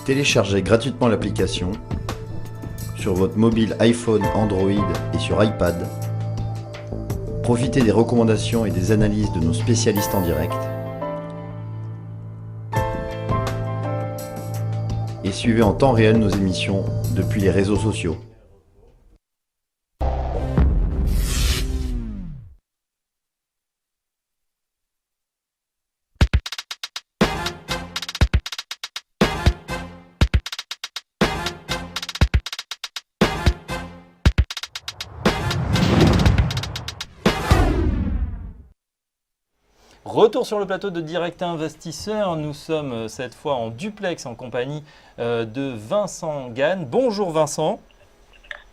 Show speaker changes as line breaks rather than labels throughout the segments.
Téléchargez gratuitement l'application sur votre mobile iPhone, Android et sur iPad. Profitez des recommandations et des analyses de nos spécialistes en direct. Et suivez en temps réel nos émissions depuis les réseaux sociaux.
Retour sur le plateau de Direct Investisseur. Nous sommes cette fois en duplex en compagnie de Vincent Gann. Bonjour Vincent.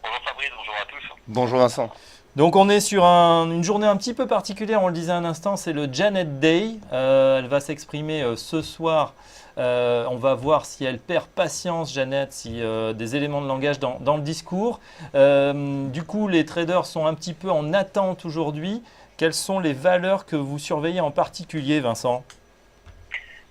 Bonjour Fabrice, bonjour à tous.
Bonjour Vincent.
Donc on est sur une journée un petit peu particulière, on le disait un instant, c'est le Janet Day. Elle va s'exprimer ce soir. On va voir si elle perd patience, Janet, si des éléments de langage dans le discours. Du coup, les traders sont un petit peu en attente aujourd'hui. Quelles sont les valeurs que vous surveillez en particulier, Vincent ?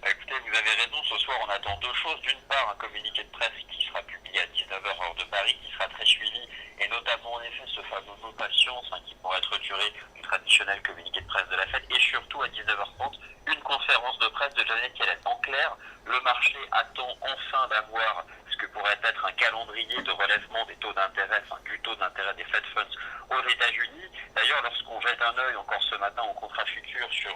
Écoutez, vous avez raison, ce soir on attend deux choses. D'une part, un communiqué de presse qui sera publié à 19h heure de Paris, qui sera très suivi, et notamment en effet ce fameux mot patience qui pourrait être duré du traditionnel communiqué de presse de la Fed, et surtout à 19h30, une conférence de presse de Janet Yellen. En clair, le marché attend enfin d'avoir ce que pourrait être un calendrier de relèvement des taux d'intérêt, du taux d'intérêt des Fed Funds aux États-Unis. D'ailleurs, lorsqu'on jette un œil encore ce matin aux contrats futurs sur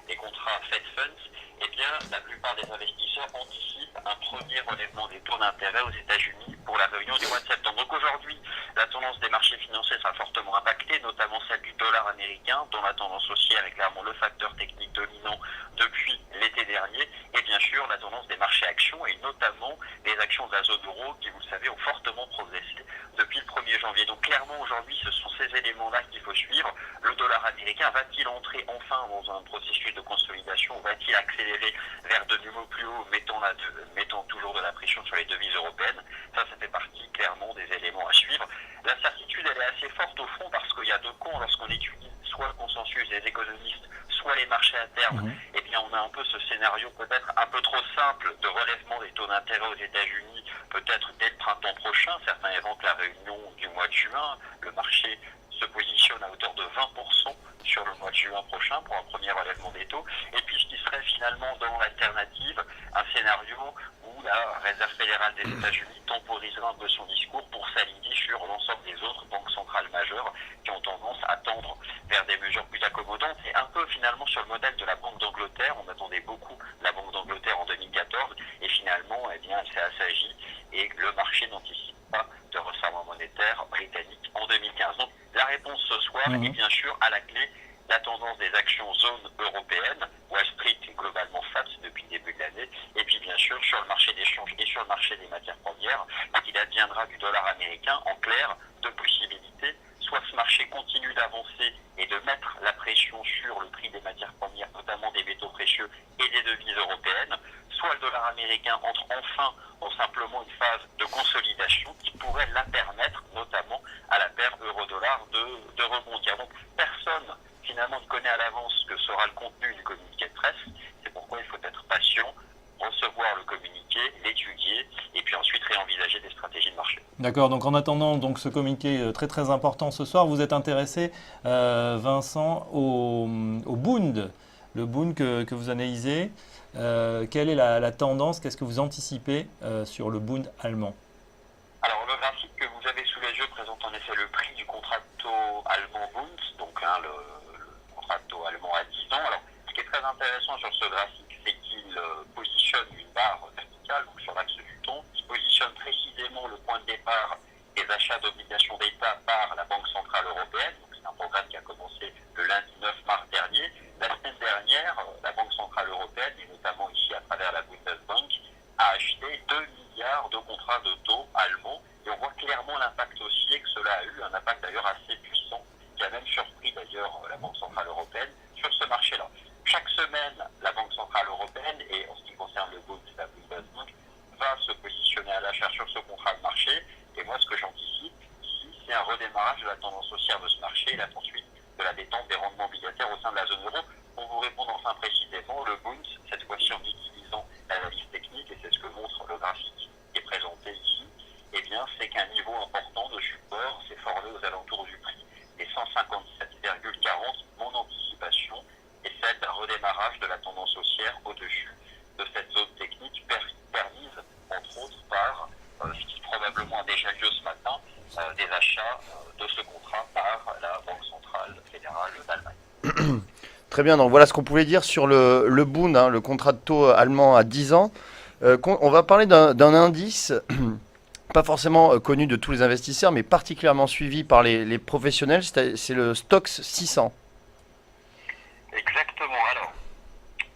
les contrats Fed Funds, eh bien, la plupart des investisseurs anticipent un premier relèvement des taux d'intérêt aux États-Unis pour la réunion du mois de septembre. Donc aujourd'hui, la tendance des marchés financiers sera fortement impactée, notamment celle du dollar américain, dont la tendance haussière est clairement le facteur technique dominant depuis l'été dernier, et bien sûr la tendance des marchés actions, et notamment les actions de la zone euro qui, vous le savez, ont fortement progressé depuis le 1er janvier. Donc clairement aujourd'hui, ce sont ces éléments-là qu'il faut suivre. Le dollar américain va-t-il entrer enfin dans un processus de consolidation, va-t-il accélérer vers de nouveaux plus hauts, mettant toujours de la pression sur les devises européennes? Ça fait partie clairement des éléments à suivre. L'incertitude, elle est assez forte au fond parce qu'il y a deux camps lorsqu'on étudie soit le consensus des économistes, soit les marchés à terme. Eh bien, on a un peu ce scénario peut-être un peu trop simple de relèvement des taux d'intérêt aux États-Unis, peut-être dès le printemps prochain. Certains évoquent la réunion du mois de juin. Le marché se positionne à hauteur de 20% sur le mois de juin prochain pour un premier relèvement des taux. Et puis ce qui serait finalement dans l'alternative, un scénario où la Réserve fédérale des États-Unis temporisera un peu son discours pour s'aligner sur l'ensemble des autres banques centrales majeures qui ont tendance à tendre vers des mesures plus accommodantes. Et un peu finalement sur le modèle de la Banque d'Angleterre. On attendait beaucoup la Banque d'Angleterre en 2014 et finalement, eh bien, elle s'est assagie et le marché n'anticipe pas de resserrement monétaire britannique en 2015. Donc la réponse ce soir est bien sûr à la clé la tendance des actions zone européenne. Wall Street est globalement fat depuis le début de l'année. Et puis bien sûr sur le marché des changes et sur le marché des matières premières, il adviendra du dollar américain. En clair, deux possibilités. Soit ce marché continue d'avancer et de mettre la pression sur le prix des matières premières, notamment des métaux précieux et des devises européennes, soit le dollar américain entre enfin dans simplement une phase de consolidation qui pourrait la permettre, notamment à la paire euro-dollar, de rebondir. Donc personne finalement ne connaît à l'avance ce que sera le contenu du communiqué de presse. C'est pourquoi il faut être patient, recevoir le communiqué, l'étudier et puis ensuite réenvisager des stratégies de marché.
D'accord, donc en attendant donc, ce communiqué très très important ce soir, vous êtes intéressé, Vincent, au Bund, le Bund que vous analysez. Quelle est la tendance, qu'est-ce que vous anticipez sur le Bund allemand ?
Alors le graphique que vous avez sous les yeux présente en effet le prix du contrat de taux allemand Bund, donc le contrat de taux allemand à 10 ans. Alors ce qui est très intéressant sur ce graphique, c'est qu'il positionne une barre verticale, donc sur l'axe du ton, qui positionne précisément le point de départ des achats d'obligations d'État par la Banque centrale européenne. Donc c'est un programme qui a commencé le lundi 9 mars dernier. La semaine dernière, la Banque centrale européenne, et notamment ici à travers la Bundesbank, a acheté 2 milliards de contrats de taux allemands. Et on voit clairement l'impact haussier que cela a eu, un impact d'ailleurs assez puissant, qui a même surpris d'ailleurs la Banque centrale européenne sur ce marché-là. Chaque semaine, la Banque centrale européenne, et en ce qui concerne le Bund de la Bundesbank, va se positionner à l'achat sur ce contrat de marché. Et moi, ce que j'anticipe ici, c'est un redémarrage de la tendance haussière de ce marché et la poursuite de la détente des rendements obligataires au sein de la zone euro. Pour vous répondre enfin précisément, le Bund, cette fois-ci en utilisant l'analyse technique, et c'est ce que montre le graphique
Très bien, donc voilà ce qu'on pouvait dire sur le Bund, hein, le contrat de taux allemand à 10 ans. On va parler d'un indice, pas forcément connu de tous les investisseurs, mais particulièrement suivi par les professionnels, c'est le Stoxx 600.
Exactement. Alors,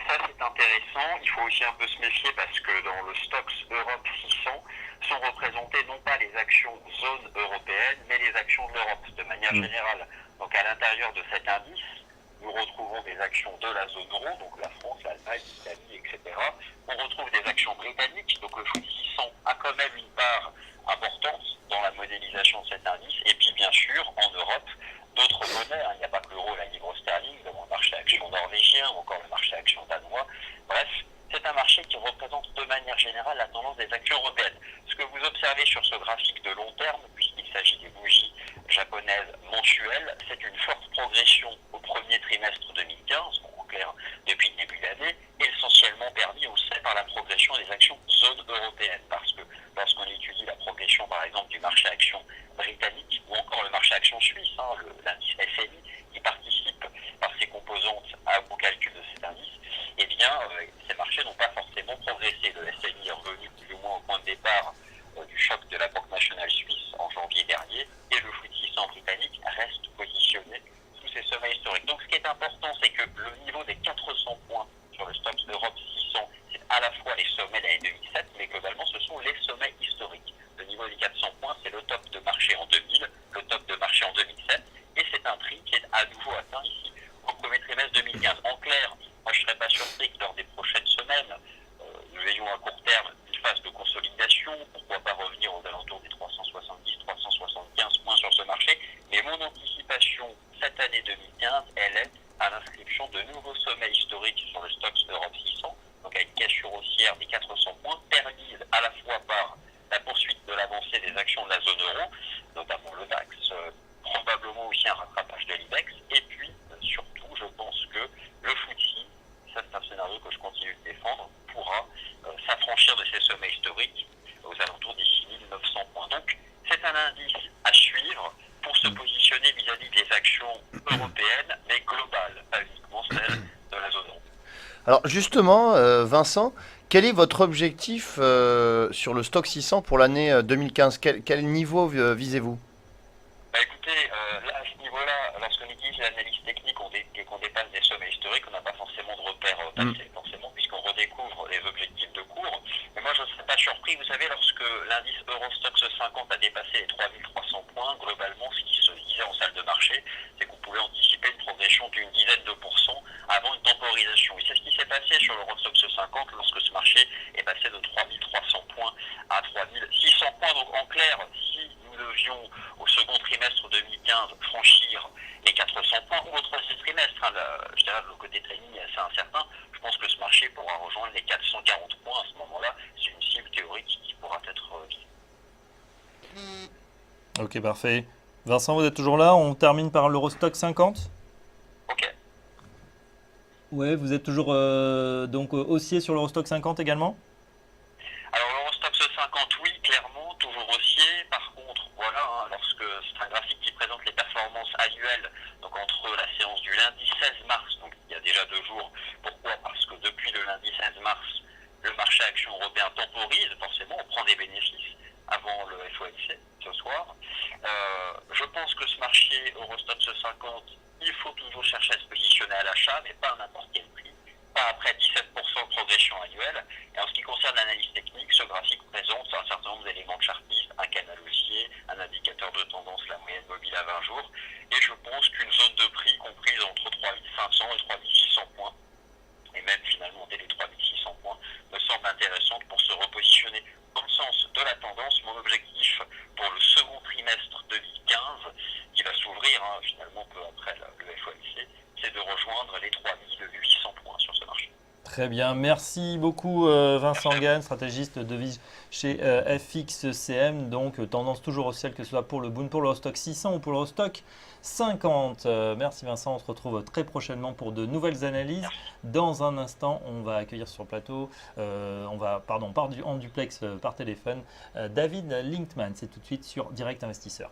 ça c'est intéressant. Il faut aussi un peu se méfier parce que dans le Stoxx Europe 600 sont représentées non pas les actions zone européenne, mais les actions de l'Europe de manière générale. Donc à l'intérieur de cet indice, nous retrouvons des actions de la zone euro, donc la France, l'Allemagne, l'Italie, etc. On retrouve des actions britanniques, donc le FTSE 600 a quand même une part importante dans la modélisation de cet indice. Et puis bien sûr, en Europe, d'autres monnaies, il n'y a pas que l'euro et la livre sterling, nous avons le marché action norvégien ou encore le marché action danois. Bref, c'est un marché qui représente de manière générale la tendance des actions européennes. Ce que vous observez sur ce graphique de long terme, puisqu'il s'agit des bougies japonaises mensuelles, c'est une forte progression au premier trimestre 2015, en clair depuis le début de l'année, essentiellement permis aussi par la progression des actions zone européenne, parce que lorsqu'on étudie la progression par exemple du marché action britannique ou encore le marché action suisse, l'indice SMI, qui participe par ses composantes au calcul de cet indice, eh bien ces marchés n'ont pas forcément progressé. Le SMI est revenu plus ou moins au point de départ du choc de la Banque nationale suisse en janvier dernier, et le FTSE 600 britannique reste positionné sous ses sommets historiques. Donc ce qui est important, c'est que le niveau des 400 points sur le Stoxx Europe 600, c'est à la fois les sommets de l'année 2007, mais globalement ce sont les sommets historiques. Le niveau des 400 points, c'est le top de marché en 2000, le top de marché en 2007, et c'est un prix qui est à nouveau atteint ici au premier trimestre 2015. En clair, moi je ne serais pas surpris que lors des prochaines semaines, nous ayons à court terme une phase de consolidation, pourquoi pas revenir aux alentours des 370-375 points sur ce marché, mais mon anticipation cette année 2015, elle est à l'inscription de nouveaux sommets historiques sur le Stoxx Europe 600, donc à une cassure haussière des 400 points, permise à la fois par la poursuite de l'avancée des actions de la zone euro, notamment le DAX, probablement aussi un rattrapage de l'IBEX, et puis surtout je pense que le FTSE, ça c'est un scénario que je continue de défendre, pourra s'affranchir de ces sommets historiques aux alentours des 6900 points. Donc c'est un indice à suivre pour se positionner vis-à-vis des actions européennes, mais globales, pas uniquement celles de la zone euro.
Alors justement, Vincent, quel est votre objectif sur le Stoxx 600 pour l'année 2015 quel niveau visez-vous?
Écoutez, là, à ce niveau-là, lorsqu'on utilise l'analyse technique et qu'on dépasse des sommets historiques, on n'a pas forcément de repères passés, forcément, puisqu'on redécouvre les objectifs de cours. Mais moi, je ne serais pas surpris, vous savez, lorsque l'indice Eurostoxx 50 a dépassé les 3300 points, globalement, ce qui se disait en salle de marché, c'est qu'on pouvait anticiper une progression d'une dizaine de pourcents avant une temporisation. Et c'est ce qui s'est passé sur l'Eurostoxx 50 lorsque ce marché est passé de 3300 points à 3600 points. Donc, en clair, si nous devions au second trimestre 2015 franchir les 400 points ou au troisième trimestre, je dirais le côté timing est assez incertain, je pense que ce marché pourra rejoindre les 440 points à ce moment-là. C'est une cible théorique qui pourra être visée.
Ok, parfait. Vincent, vous êtes toujours là? On termine par l'Eurostoxx 50?
Ok.
Ouais, vous êtes toujours donc haussier sur l'Eurostoxx 50 également?
Alors l'Eurostoxx 50, oui, clairement, toujours haussier. Par contre, voilà, lorsque c'est un graphique qui présente les performances annuelles, donc entre la séance du lundi 16 mars, donc il y a déjà 2 jours. Pourquoi? Parce que depuis le lundi 16 mars, le marché action européen temporise, forcément, on prend des bénéfices avant le FOMC ce soir. Je pense que ce marché Eurostoxx 50, il faut toujours chercher à se positionner à l'achat, mais pas à n'importe quel prix, pas après 17% de progression annuelle. Et en ce qui concerne l'analyse technique, ce graphique présente un certain nombre d'éléments de chartistes, un canal haussier, un indicateur de tendance, la moyenne mobile à 20 jours, et je pense qu'une zone de prix comprise entre 3500 et 3600 points, et même finalement dès les 3600 points, me semble intéressante pour se repositionner dans le sens de la tendance. Mon objectif pour le second trimestre 2015, qui va s'ouvrir finalement peu après le FOMC, c'est de rejoindre les 3800 points sur ce marché.
Très bien, merci beaucoup Vincent Gann, stratégiste de devise chez FXCM. Donc tendance toujours haussière, que ce soit pour le Bund, pour l'Eurostoxx 600 ou pour l'Eurostoxx 50. Merci Vincent, on se retrouve très prochainement pour de nouvelles analyses. Dans un instant, on va accueillir sur le plateau, en duplex par téléphone, David Linkman. C'est tout de suite sur Direct Investisseur.